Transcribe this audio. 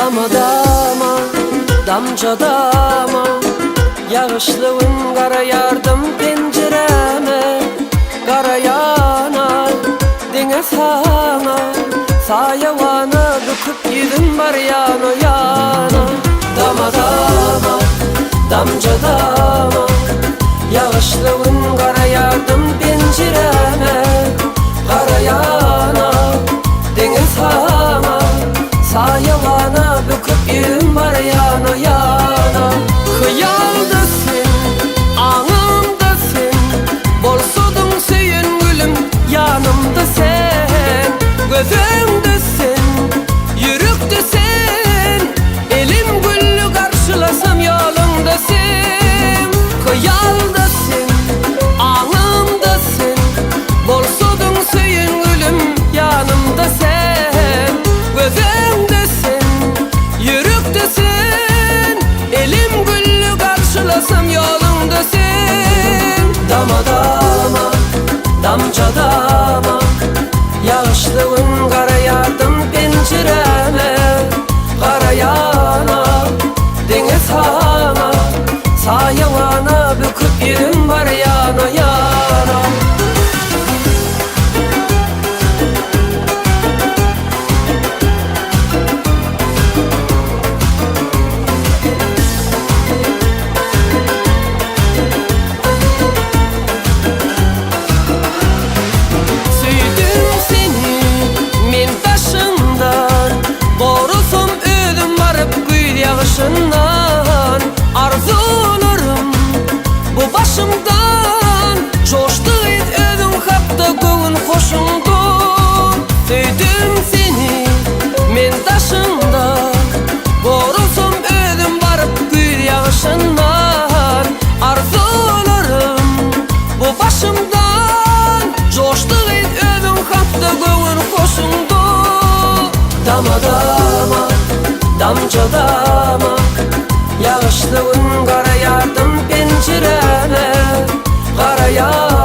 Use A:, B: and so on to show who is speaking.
A: Dama dama, damca dama, yağışlığın kara yardım pencereme. Kara yanar, dene sana, sayavana döküp yüzüm var yana yana. Dama dama, damca dama, yağışlığın kara yardım pencereme. Kara yanar, dene sana, sayavana döküp yüzüm var yana yana. Hıyaldasın, anımdasın, bolsudun söyün gülüm, yanımda sen. Gözümdesin, yürüktesin, elim güllü karşılasam yolundasın. Hıyaldasın, anımdasın, bolsudun söyün gülüm, yanımda sen. Gözümdesin, yürüktesin, elim güllü karşılasam yolundasın. Dama dama, damca dama, yağışlığın kara yardım pencereme. Kara yana, dene sana, sayavana büküp yüzüm var yana yana. Yağışından arzularım bu başımdan, coştu ödüm kapta göğün hoşumdu. Söyledim seni men taşından, borusum ödüm varıp gül yağışından. Arzularım bu başımdan, coştu ödüm kapta göğün hoşumdu. Dama dama, damca dama, yağışlığın kara yardım pencereme. Kara yağ